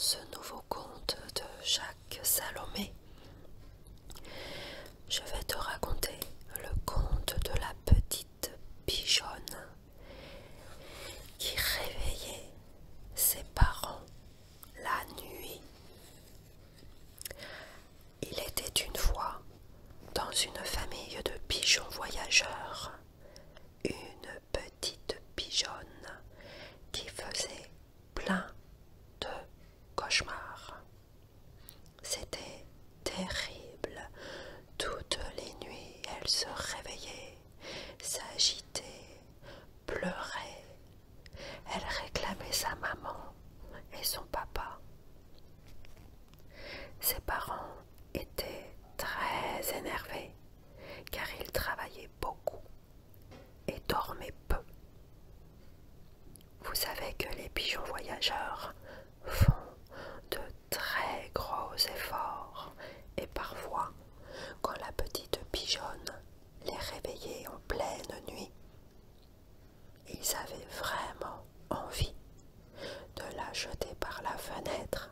ce nouveau conte de Jacques Salomé, je vais te raconter le conte de la petite pigeonne qui réveillait ses parents la nuit. Il était une fois, dans une famille de pigeons voyageurs, une petite pigeonne qui faisait plein de cauchemars. C'était terrible. Toutes les nuits, elle se réveillait, s'agitait, pleurait. Elle réclamait sa maman et son papa. Ses parents étaient très énervés car ils travaillaient beaucoup et dormaient peu. Vous savez que les pigeons voyageurs font de très gros efforts et parfois, quand la petite pigeonne les réveillait en pleine nuit, ils avaient vraiment envie de la jeter par la fenêtre.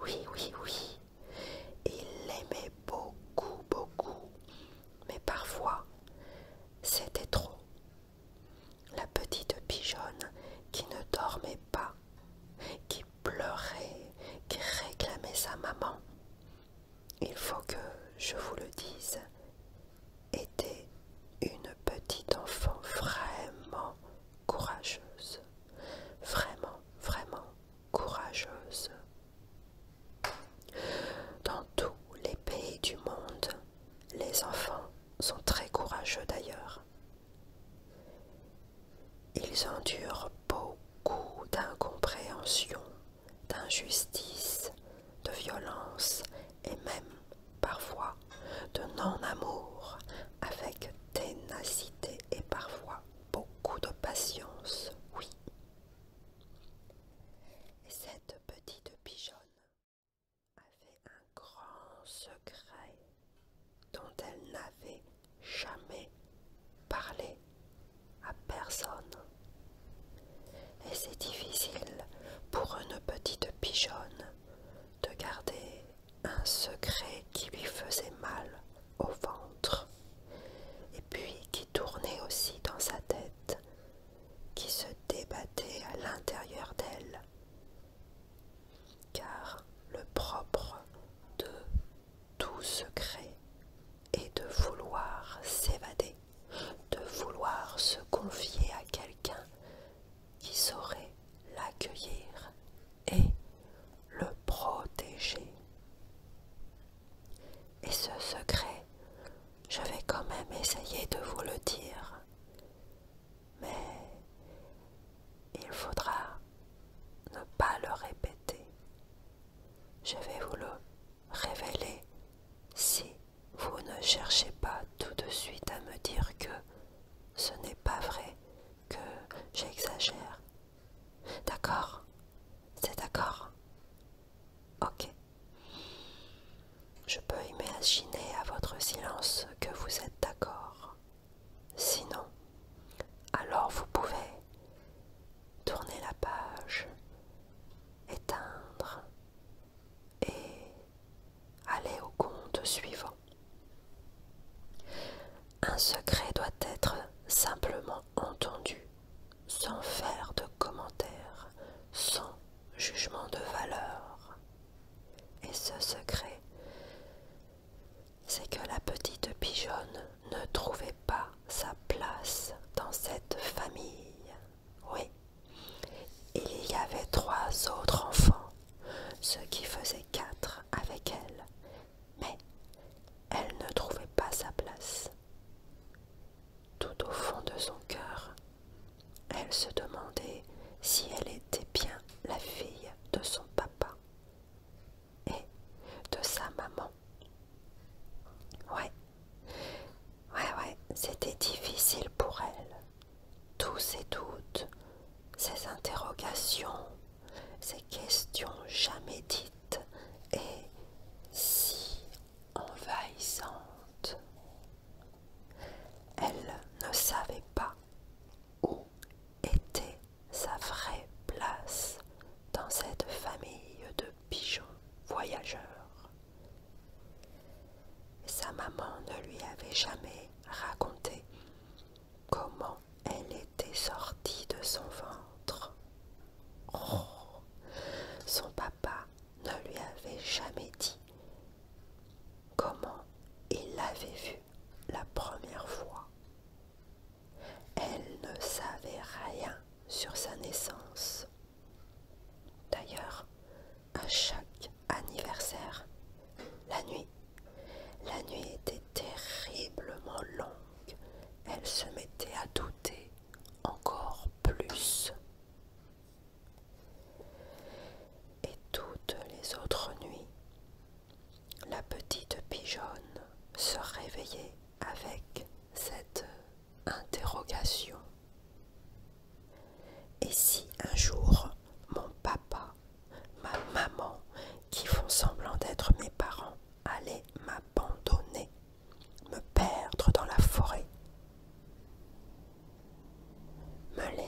Oui, oui, oui, ils l'aimaient beaucoup, beaucoup, mais parfois, c'était trop. La petite pigeonne qui ne dormait pas, qui pleurait, qui réclamait sa maman, il faut que je vous le dise, était une petite enfant vraiment courageuse, vraiment, vraiment courageuse. Dans tous les pays du monde, les enfants sont très courageux d'ailleurs. Ils endurent beaucoup d'incompréhension, d'injustice, de violence et même parfois de non-amour avec ténacité et parfois beaucoup de patience, oui. Et cette petite pigeonne avait un grand secret dont elle n'avait jamais parlé à personne. Et c'est difficile pour une petite pigeonne de garder un secret qui lui faisait mal au ventre et puis qui tournait aussi dans sa tête, qui se débattait à l'intérieur d'elle. Car le propre de tout secret est de vouloir s'évader, de vouloir se confier à quelqu'un qui saurait l'accueillir et le protéger. Et ce secret, je vais quand même essayer de vous le dire, mais il faudra ne pas le répéter. Je vais vous le révéler si vous ne cherchez pas tout de suite à me dire que ce n'est pas vrai, que j'exagère. D'accord? C'est d'accord? Ok. Je peux imaginer à votre silence que vous êtes d'accord. Sinon, alors vous pouvez tourner la page, éteindre et aller au conte suivant. Un secret doit être simplement entendu, sans faire de commentaires, sans jugement de valeur. Et ce secret, c'est que la petite pigeonne ne trouvait pas sa place dans cette famille. Oui, il y avait 3 autres enfants, ce qui faisait 4 avec elle, mais elle ne trouvait pas sa place. Tout au fond de son cœur, elle se demandait si elle était bien la fille de son papa et de sa maman. Ouais, c'était difficile pour elle. Tous ces doutes, ces interrogations, ces questions jamais dites et si envahissantes. Elle ne savait pas où était sa vraie place dans cette famille de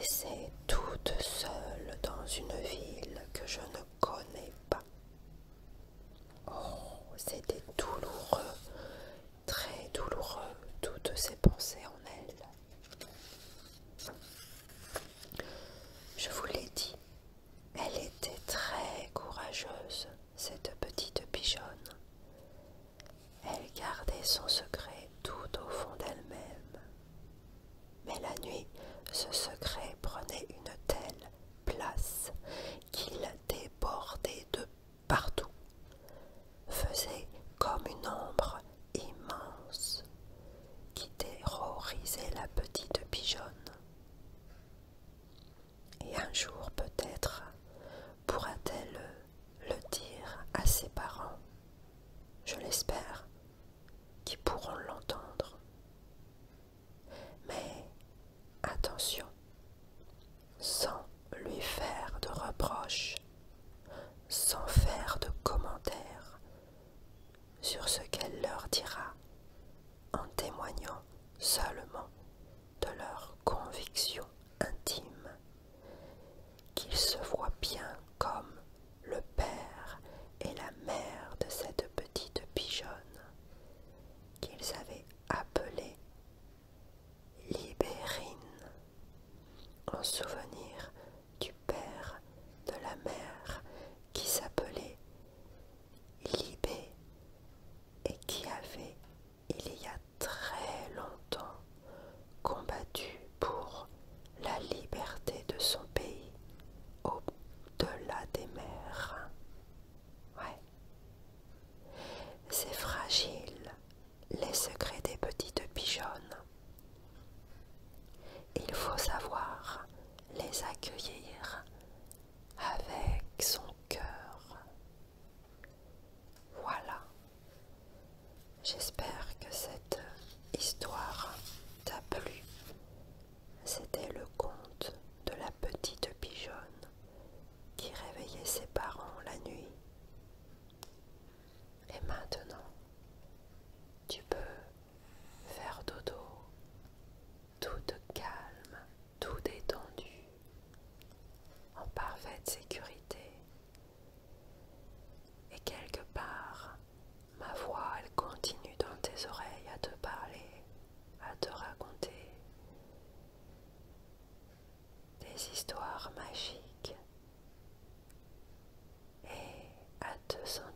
laissée toute seule dans une ville que je ne connais pas. Oh, c'était douloureux, très douloureux, toutes ces pensées en elle. Je vous l'ai dit, elle était très courageuse, cette petite pigeonne. Elle gardait son secret tout au fond d'elle-même. Mais la nuit, ce secret prenait une telle place qu'il débordait de partout, faisait comme une ombre immense qui terrorisait la petite pigeonne. Et un jour peut-être pourra-t-elle le dire à ses parents, je l'espère, qui pourront l'entendre. Mais attention, sans lui faire de reproches, sans faire de commentaires sur ce qu'elle leur dira, en témoignant seulement de leur conviction intime, qu'ils se voient bien comme le père et la mère de cette petite pigeonne qu'ils avaient appelée Libérine, en souvenir du père de la mère qui s'appelait Libé et qui avait, il y a très longtemps, combattu pour la liberté de son pays au-delà des mers. Ouais. C'est fragile, les secrets des petites pigeonnes. Il faut savoir les accueillir avec son cœur. Voilà. J'espère que cette histoire t'a plu. C'était le conte de la petite pigeonne qui réveillait ses parents la nuit. Et maintenant, tu peux faire dodo, toute calme, tout détendu, en parfaite sécurité. Et quelque part, ma voix, elle continue dans tes oreilles à te parler, à te raconter des histoires magiques et à te sentir